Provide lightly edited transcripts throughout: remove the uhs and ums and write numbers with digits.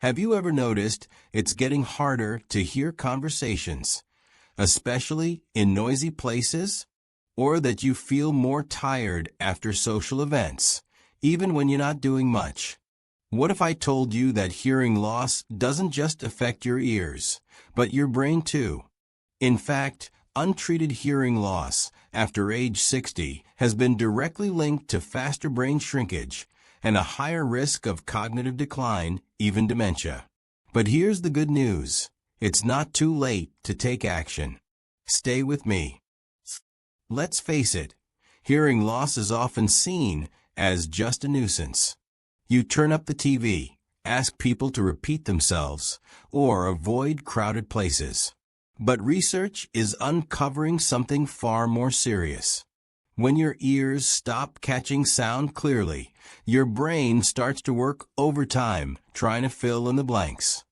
Have you ever noticed it's getting harder to hear conversations, especially in noisy places? Or that you feel more tired after social events, even when you're not doing much? What if I told you that hearing loss doesn't just affect your ears, but your brain too? In fact, untreated hearing loss after age 60 has been directly linked to faster brain shrinkage and a higher risk of cognitive decline, even dementia. But here's the good news. It's not too late to take action. Stay with me. Let's face it, hearing loss is often seen as just a nuisance. You turn up the TV, ask people to repeat themselves, or avoid crowded places. But research is uncovering something far more serious. When your ears stop catching sound clearly, your brain starts to work overtime trying to fill in the blanks.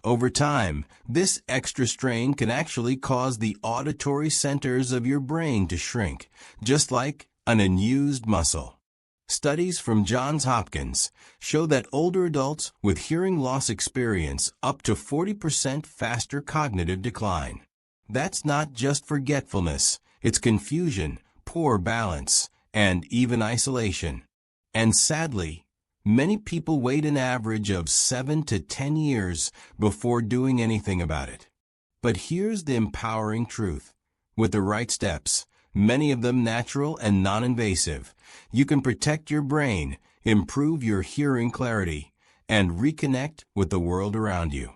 Over time, this extra strain can actually cause the auditory centers of your brain to shrink, just like an unused muscle. Studies from Johns Hopkins show that older adults with hearing loss experience up to 40% faster cognitive decline. That's not just forgetfulness, it's confusion, poor balance, and even isolation. And sadly, many people wait an average of 7 to 10 years before doing anything about it. But here's the empowering truth. With the right steps, many of them natural and non-invasive, you can protect your brain, improve your hearing clarity, and reconnect with the world around you.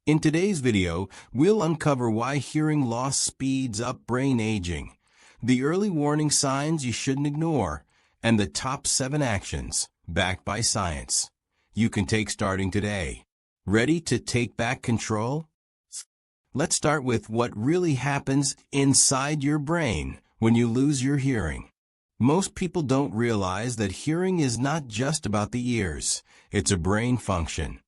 In today's video, we'll uncover why hearing loss speeds up brain aging, the early warning signs you shouldn't ignore, and the top 7 actions, backed by science, you can take starting today. Ready to take back control? Let's start with what really happens inside your brain when you lose your hearing. Most people don't realize that hearing is not just about the ears, it's a brain function.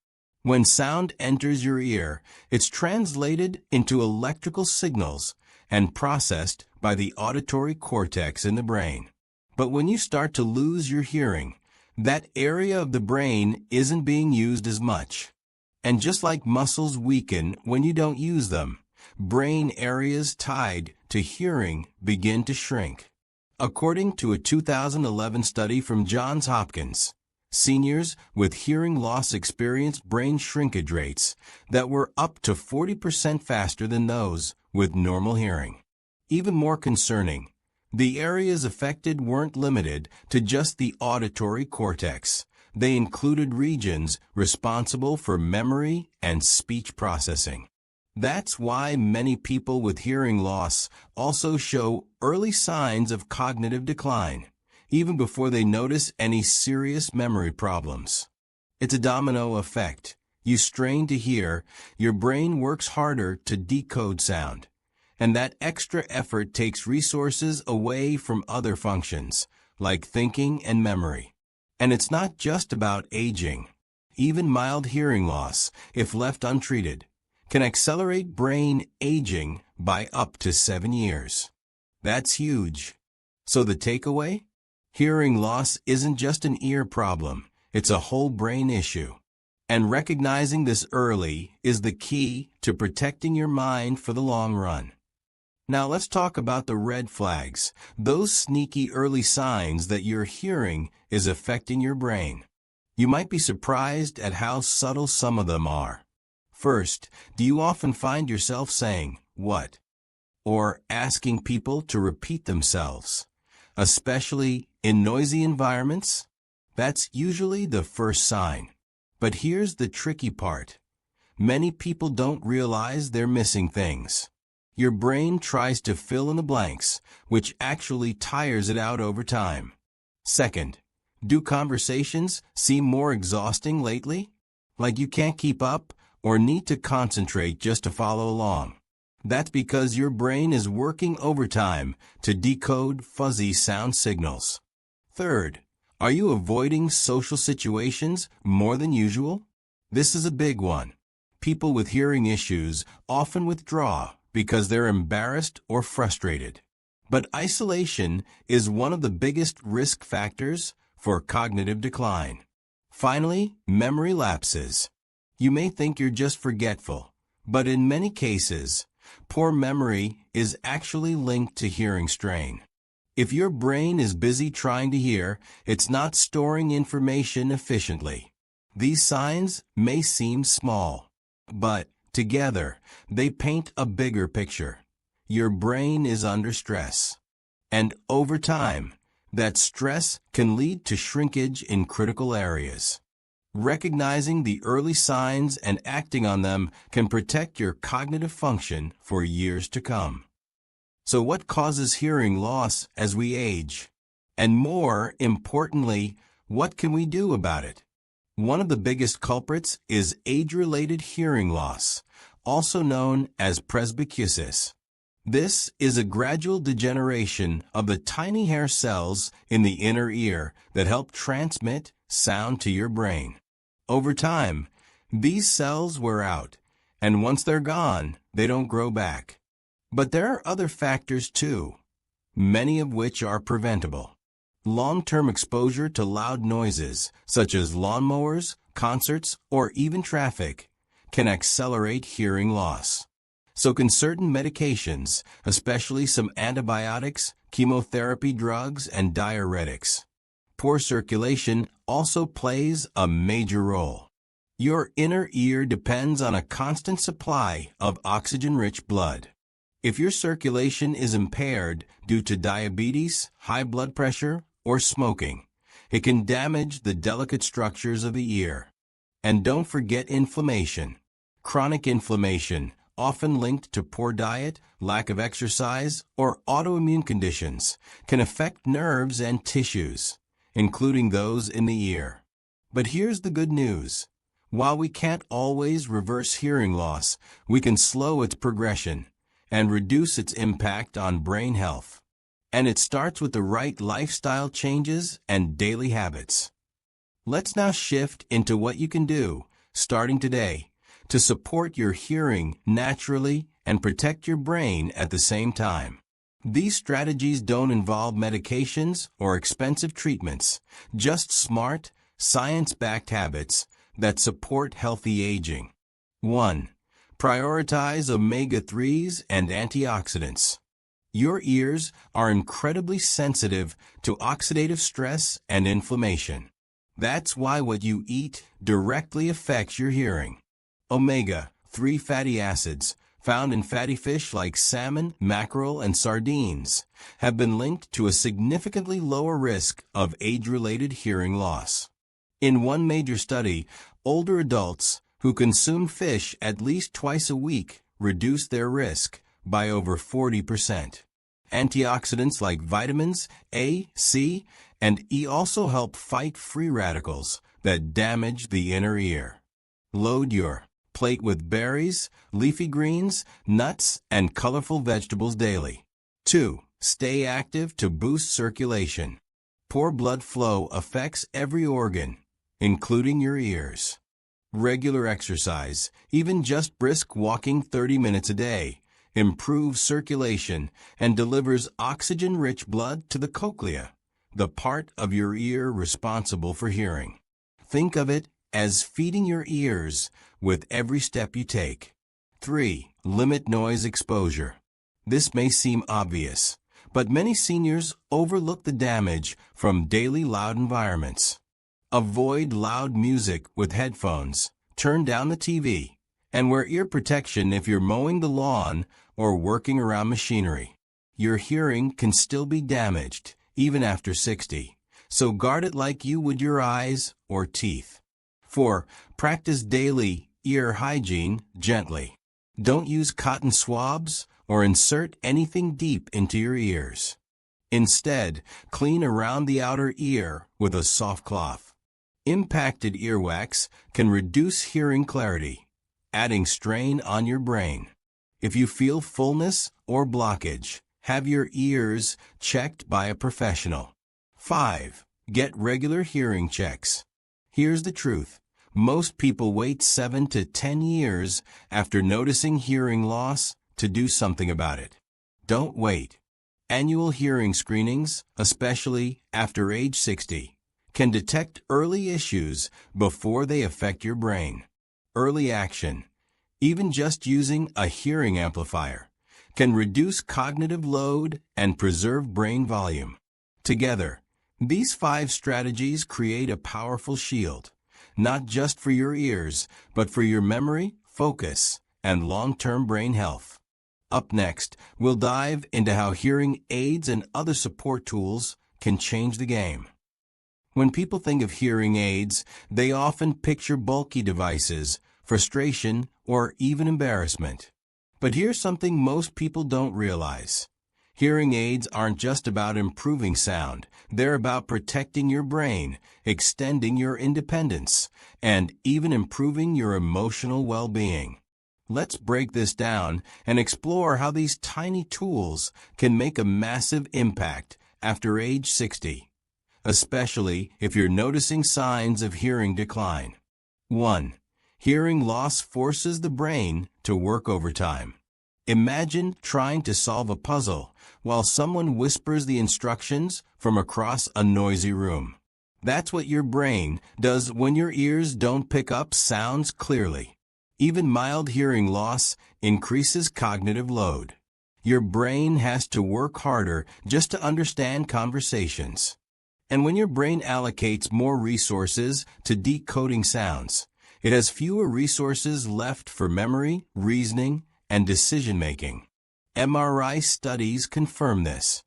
When sound enters your ear, it's translated into electrical signals and processed by the auditory cortex in the brain. But when you start to lose your hearing, that area of the brain isn't being used as much. And just like muscles weaken when you don't use them, brain areas tied to hearing begin to shrink. According to a 2011 study from Johns Hopkins, seniors with hearing loss experienced brain shrinkage rates that were up to 40% faster than those with normal hearing. Even more concerning, the areas affected weren't limited to just the auditory cortex. They included regions responsible for memory and speech processing. That's why many people with hearing loss also show early signs of cognitive decline, even before they notice any serious memory problems. It's a domino effect. You strain to hear, your brain works harder to decode sound. And that extra effort takes resources away from other functions, like thinking and memory. And it's not just about aging. Even mild hearing loss, if left untreated, can accelerate brain aging by up to 7 years. That's huge. So the takeaway? Hearing loss isn't just an ear problem, it's a whole brain issue. And recognizing this early is the key to protecting your mind for the long run. Now let's talk about the red flags, those sneaky early signs that your hearing is affecting your brain. You might be surprised at how subtle some of them are. First, do you often find yourself saying, "What?" or asking people to repeat themselves, especially in noisy environments? That's usually the first sign. But here's the tricky part. Many people don't realize they're missing things. Your brain tries to fill in the blanks, which actually tires it out over time. Second, do conversations seem more exhausting lately? Like you can't keep up or need to concentrate just to follow along? That's because your brain is working overtime to decode fuzzy sound signals. Third, are you avoiding social situations more than usual? This is a big one. People with hearing issues often withdraw because they're embarrassed or frustrated. But isolation is one of the biggest risk factors for cognitive decline. Finally, memory lapses. You may think you're just forgetful, but in many cases, poor memory is actually linked to hearing strain. If your brain is busy trying to hear, it's not storing information efficiently. These signs may seem small, but together, they paint a bigger picture. Your brain is under stress. And over time, that stress can lead to shrinkage in critical areas. Recognizing the early signs and acting on them can protect your cognitive function for years to come. So what causes hearing loss as we age? And more importantly, what can we do about it? One of the biggest culprits is age-related hearing loss, also known as presbycusis. This is a gradual degeneration of the tiny hair cells in the inner ear that help transmit sound to your brain. Over time, these cells wear out, and once they're gone, they don't grow back. But there are other factors too, many of which are preventable. Long-term exposure to loud noises, such as lawnmowers, concerts, or even traffic, can accelerate hearing loss. So can certain medications, especially some antibiotics, chemotherapy drugs, and diuretics. Poor circulation also plays a major role. Your inner ear depends on a constant supply of oxygen-rich blood. If your circulation is impaired due to diabetes, high blood pressure, or smoking, it can damage the delicate structures of the ear. And don't forget inflammation. Chronic inflammation, often linked to poor diet, lack of exercise, or autoimmune conditions, can affect nerves and tissues, including those in the ear. But here's the good news. While we can't always reverse hearing loss, we can slow its progression and reduce its impact on brain health. And it starts with the right lifestyle changes and daily habits. Let's now shift into what you can do, starting today, to support your hearing naturally and protect your brain at the same time. These strategies don't involve medications or expensive treatments, just smart, science-backed habits that support healthy aging. 1. Prioritize omega-3s and antioxidants. Your ears are incredibly sensitive to oxidative stress and inflammation. That's why what you eat directly affects your hearing. Omega-3 fatty acids, found in fatty fish like salmon, mackerel, and sardines, have been linked to a significantly lower risk of age-related hearing loss. In one major study, older adults who consumed fish at least twice a week reduced their risk by over 40%. Antioxidants like vitamins A, C, and E also help fight free radicals that damage the inner ear. Load your plate with berries, leafy greens, nuts, and colorful vegetables daily. 2. Stay active to boost circulation. Poor blood flow affects every organ, including your ears. Regular exercise, even just brisk walking 30 minutes a day, improves circulation and delivers oxygen-rich blood to the cochlea, the part of your ear responsible for hearing. Think of it as feeding your ears with every step you take. 3. Limit noise exposure. This may seem obvious, but many seniors overlook the damage from daily loud environments. Avoid loud music with headphones, turn down the TV, and wear ear protection if you're mowing the lawn or working around machinery. Your hearing can still be damaged, even after 60, so guard it like you would your eyes or teeth. 4. Practice daily ear hygiene gently. Don't use cotton swabs or insert anything deep into your ears. Instead, clean around the outer ear with a soft cloth. Impacted earwax can reduce hearing clarity, adding strain on your brain. If you feel fullness or blockage, have your ears checked by a professional. 5. Get regular hearing checks. Here's the truth. Most people wait 7 to 10 years after noticing hearing loss to do something about it. Don't wait. Annual hearing screenings, especially after age 60, can detect early issues before they affect your brain. early action, even just using a hearing amplifier, can reduce cognitive load and preserve brain volume. Together, these 5 strategies create a powerful shield, not just for your ears, but for your memory, focus, and long-term brain health. Up next, we'll dive into how hearing aids and other support tools can change the game. When people think of hearing aids, they often picture bulky devices, frustration, or even embarrassment. But here's something most people don't realize. Hearing aids aren't just about improving sound. They're about protecting your brain, extending your independence, and even improving your emotional well-being. Let's break this down and explore how these tiny tools can make a massive impact after age 60, especially if you're noticing signs of hearing decline. 1. Hearing loss forces the brain to work overtime. Imagine trying to solve a puzzle while someone whispers the instructions from across a noisy room. That's what your brain does when your ears don't pick up sounds clearly. Even mild hearing loss increases cognitive load. Your brain has to work harder just to understand conversations. And when your brain allocates more resources to decoding sounds, it has fewer resources left for memory, reasoning, and decision-making. MRI studies confirm this.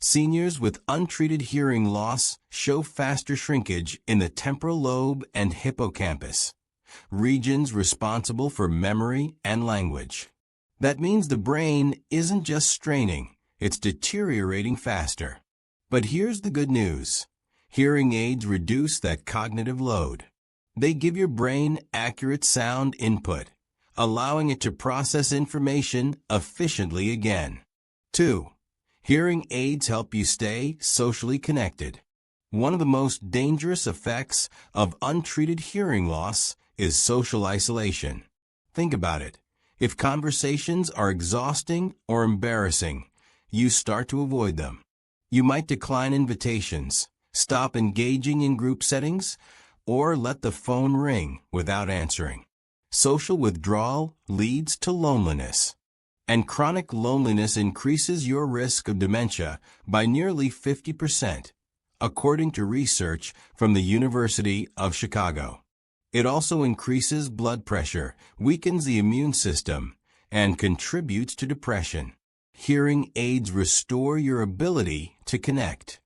Seniors with untreated hearing loss show faster shrinkage in the temporal lobe and hippocampus, regions responsible for memory and language. That means the brain isn't just straining, it's deteriorating faster. But here's the good news. Hearing aids reduce that cognitive load. They give your brain accurate sound input, allowing it to process information efficiently again. 2. Hearing aids help you stay socially connected. One of the most dangerous effects of untreated hearing loss is social isolation. Think about it. If conversations are exhausting or embarrassing, you start to avoid them. You might decline invitations, stop engaging in group settings, or let the phone ring without answering. Social withdrawal leads to loneliness, and chronic loneliness increases your risk of dementia by nearly 50%, according to research from the University of Chicago. It also increases blood pressure, weakens the immune system, and contributes to depression. Hearing aids restore your ability to connect.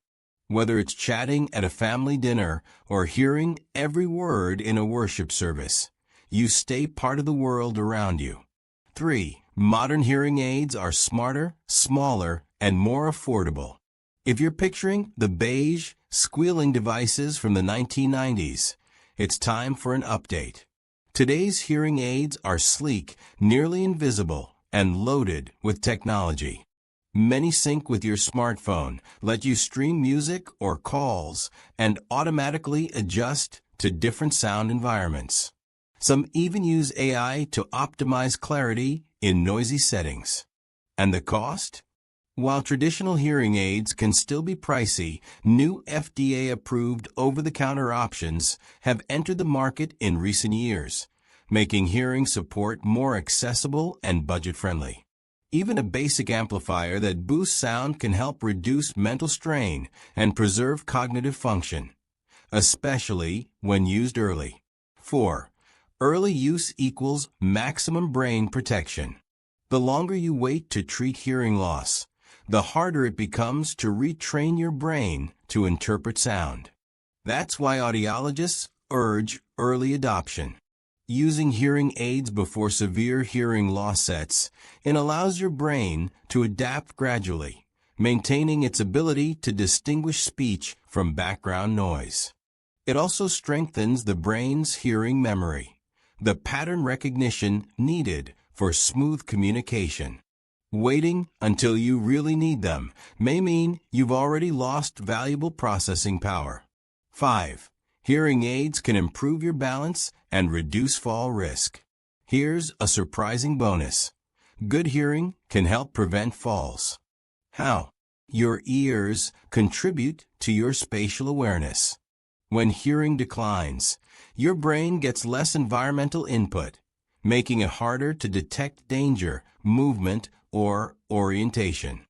Whether it's chatting at a family dinner or hearing every word in a worship service, you stay part of the world around you. 3. Modern hearing aids are smarter, smaller, and more affordable. If you're picturing the beige, squealing devices from the 1990s, it's time for an update. Today's hearing aids are sleek, nearly invisible, and loaded with technology. Many sync with your smartphone, let you stream music or calls, and automatically adjust to different sound environments. Some even use AI to optimize clarity in noisy settings. And the cost? While traditional hearing aids can still be pricey, new FDA-approved over-the-counter options have entered the market in recent years, making hearing support more accessible and budget-friendly. Even a basic amplifier that boosts sound can help reduce mental strain and preserve cognitive function, especially when used early. 4. Early use equals maximum brain protection. The longer you wait to treat hearing loss, the harder it becomes to retrain your brain to interpret sound. That's why audiologists urge early adoption. Using hearing aids before severe hearing loss sets allows your brain to adapt gradually, maintaining its ability to distinguish speech from background noise. It also strengthens the brain's hearing memory, the pattern recognition needed for smooth communication. Waiting until you really need them may mean you've already lost valuable processing power. 5. Hearing aids can improve your balance and reduce fall risk. Here's a surprising bonus. Good hearing can help prevent falls. How? Your ears contribute to your spatial awareness. When hearing declines, your brain gets less environmental input, making it harder to detect danger, movement, or orientation.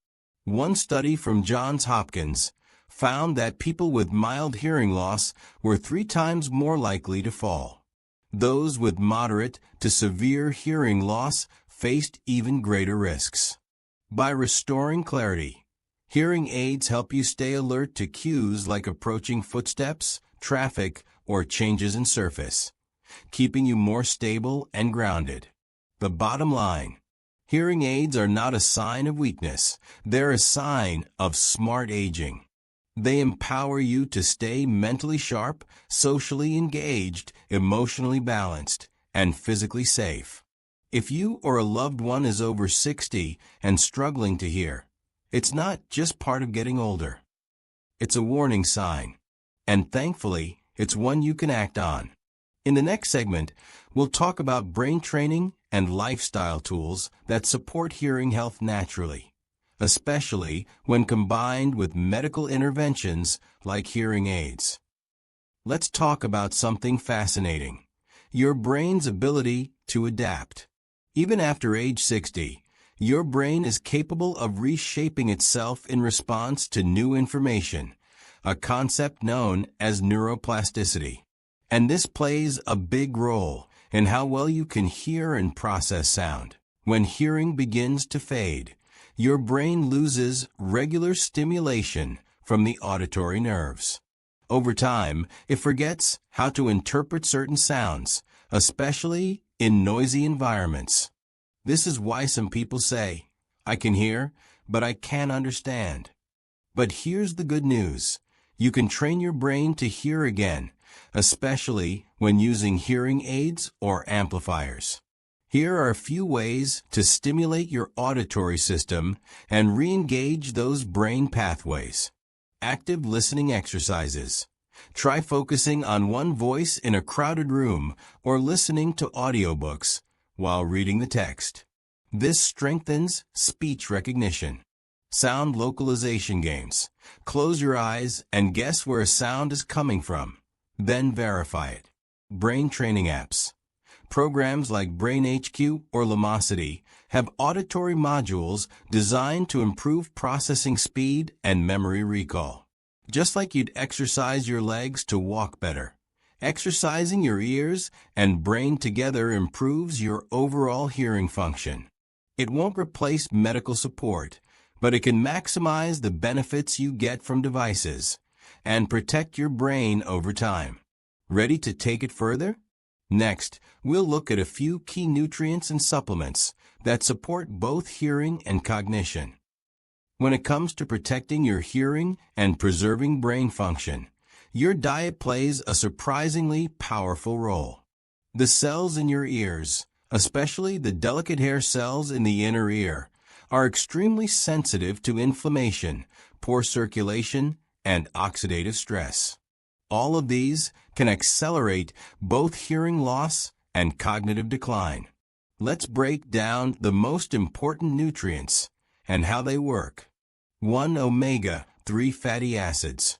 One study from Johns Hopkins found that people with mild hearing loss were 3 times more likely to fall. Those with moderate to severe hearing loss faced even greater risks. By restoring clarity, hearing aids help you stay alert to cues like approaching footsteps, traffic, or changes in surface, keeping you more stable and grounded. The bottom line: hearing aids are not a sign of weakness, they're a sign of smart aging. They empower you to stay mentally sharp, socially engaged, emotionally balanced, and physically safe. If you or a loved one is over 60 and struggling to hear, it's not just part of getting older. It's a warning sign. And thankfully, it's one you can act on. In the next segment, we'll talk about brain training and lifestyle tools that support hearing health naturally, especially when combined with medical interventions like hearing aids. Let's talk about something fascinating: your brain's ability to adapt. Even after age 60, your brain is capable of reshaping itself in response to new information, a concept known as neuroplasticity. And this plays a big role in how well you can hear and process sound. When hearing begins to fade, your brain loses regular stimulation from the auditory nerves. Over time, it forgets how to interpret certain sounds, especially in noisy environments. This is why some people say, "I can hear, but I can't understand." But here's the good news: you can train your brain to hear again, especially when using hearing aids or amplifiers. Here are a few ways to stimulate your auditory system and re-engage those brain pathways. Active listening exercises. Try focusing on one voice in a crowded room or listening to audiobooks while reading the text. This strengthens speech recognition. Sound localization games. Close your eyes and guess where a sound is coming from. Then verify it. Brain training apps. Programs like BrainHQ or Lumosity have auditory modules designed to improve processing speed and memory recall. Just like you'd exercise your legs to walk better, exercising your ears and brain together improves your overall hearing function. It won't replace medical support, but it can maximize the benefits you get from devices and protect your brain over time. Ready to take it further? Next, we'll look at a few key nutrients and supplements that support both hearing and cognition. When it comes to protecting your hearing and preserving brain function, your diet plays a surprisingly powerful role. The cells in your ears, especially the delicate hair cells in the inner ear, are extremely sensitive to inflammation, poor circulation, and oxidative stress. All of these can accelerate both hearing loss and cognitive decline. Let's break down the most important nutrients and how they work. 1. Omega-3 fatty acids.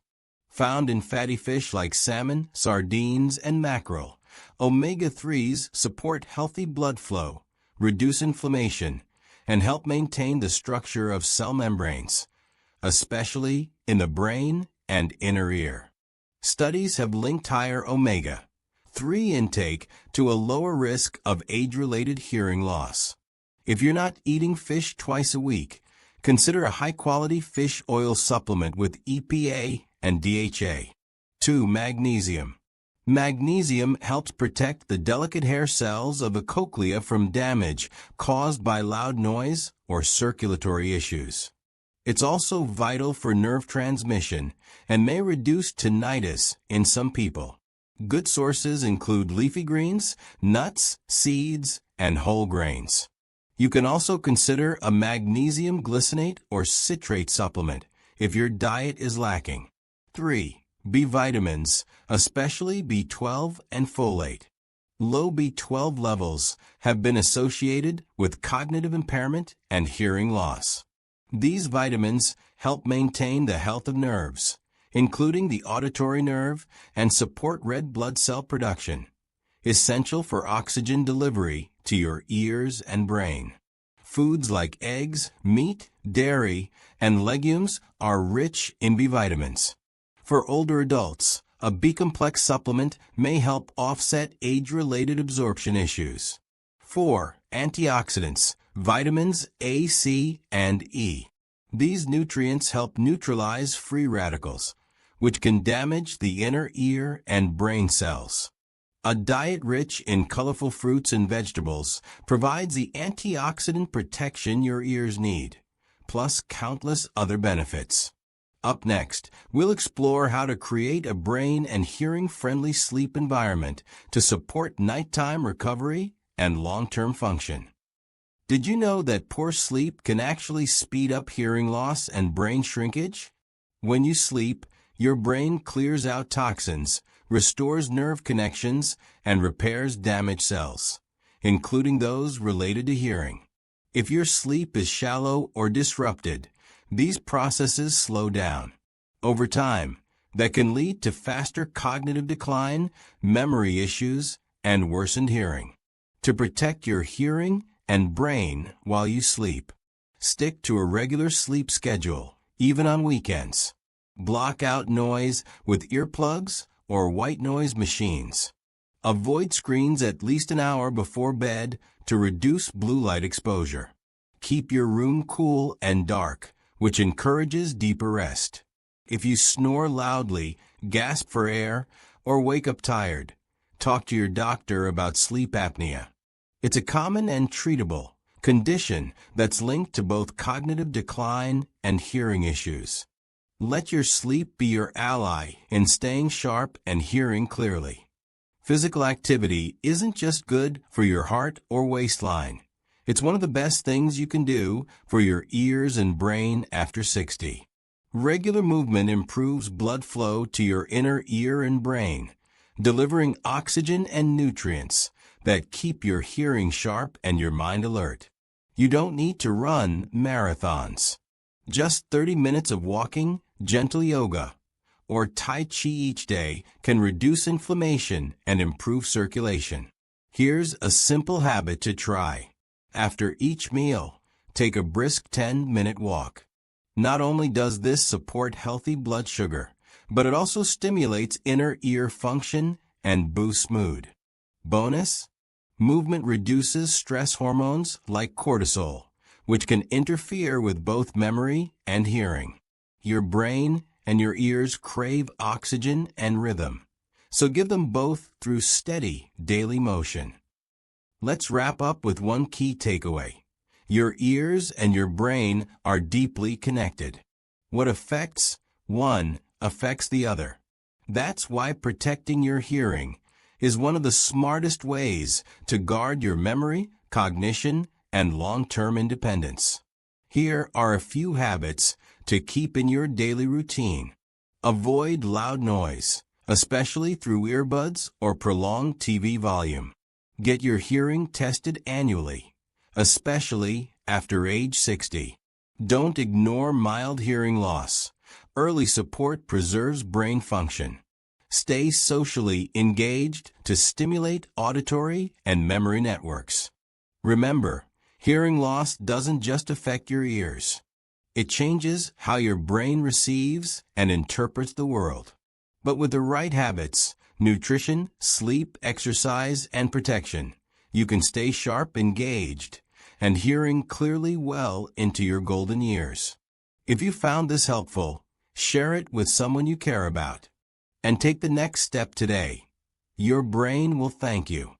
Found in fatty fish like salmon, sardines, and mackerel, omega-3s support healthy blood flow, reduce inflammation, and help maintain the structure of cell membranes, especially in the brain and inner ear. Studies have linked higher omega-3 intake to a lower risk of age-related hearing loss. If you're not eating fish twice a week, consider a high-quality fish oil supplement with EPA and DHA. 2. Magnesium. Magnesium helps protect the delicate hair cells of the cochlea from damage caused by loud noise or circulatory issues. It's also vital for nerve transmission and may reduce tinnitus in some people. Good sources include leafy greens, nuts, seeds, and whole grains. You can also consider a magnesium glycinate or citrate supplement if your diet is lacking. 3. B vitamins, especially B12 and folate. Low B12 levels have been associated with cognitive impairment and hearing loss. These vitamins help maintain the health of nerves, including the auditory nerve, and support red blood cell production, essential for oxygen delivery to your ears and brain. Foods like eggs, meat, dairy, and legumes are rich in B vitamins. For older adults, a B-complex supplement may help offset age-related absorption issues. 4. Antioxidants, vitamins A, C, and E. These nutrients help neutralize free radicals, which can damage the inner ear and brain cells. A diet rich in colorful fruits and vegetables provides the antioxidant protection your ears need, plus countless other benefits. Up next, we'll explore how to create a brain and hearing-friendly sleep environment to support nighttime recovery and long-term function. Did you know that poor sleep can actually speed up hearing loss and brain shrinkage? When you sleep, your brain clears out toxins, restores nerve connections, and repairs damaged cells, including those related to hearing. If your sleep is shallow or disrupted, these processes slow down. Over time, that can lead to faster cognitive decline, memory issues, and worsened hearing. To protect your hearing and brain while you sleep, stick to a regular sleep schedule, even on weekends. Block out noise with earplugs or white noise machines. Avoid screens at least an hour before bed to reduce blue light exposure. Keep your room cool and dark, which encourages deeper rest. If you snore loudly, gasp for air, or wake up tired, talk to your doctor about sleep apnea. It's a common and treatable condition that's linked to both cognitive decline and hearing issues. Let your sleep be your ally in staying sharp and hearing clearly. Physical activity isn't just good for your heart or waistline. It's one of the best things you can do for your ears and brain after 60. Regular movement improves blood flow to your inner ear and brain, delivering oxygen and nutrients that keep your hearing sharp and your mind alert. You don't need to run marathons. Just 30 minutes of walking, gentle yoga, or Tai Chi each day can reduce inflammation and improve circulation. Here's a simple habit to try. After each meal, take a brisk 10-minute walk. Not only does this support healthy blood sugar, but it also stimulates inner ear function and boosts mood. Bonus: movement reduces stress hormones like cortisol, which can interfere with both memory and hearing. Your brain and your ears crave oxygen and rhythm, so give them both through steady daily motion. Let's wrap up with one key takeaway. Your ears and your brain are deeply connected. What affects one affects the other. That's why protecting your hearing is one of the smartest ways to guard your memory, cognition, and long-term independence. Here are a few habits to keep in your daily routine. Avoid loud noise, especially through earbuds or prolonged TV volume. Get your hearing tested annually, especially after age 60. Don't ignore mild hearing loss. Early support preserves brain function. Stay socially engaged to stimulate auditory and memory networks. Remember, hearing loss doesn't just affect your ears. It changes how your brain receives and interprets the world. But with the right habits, nutrition, sleep, exercise, and protection, you can stay sharp, engaged, and hearing clearly well into your golden years. If you found this helpful, share it with someone you care about. And take the next step today. Your brain will thank you.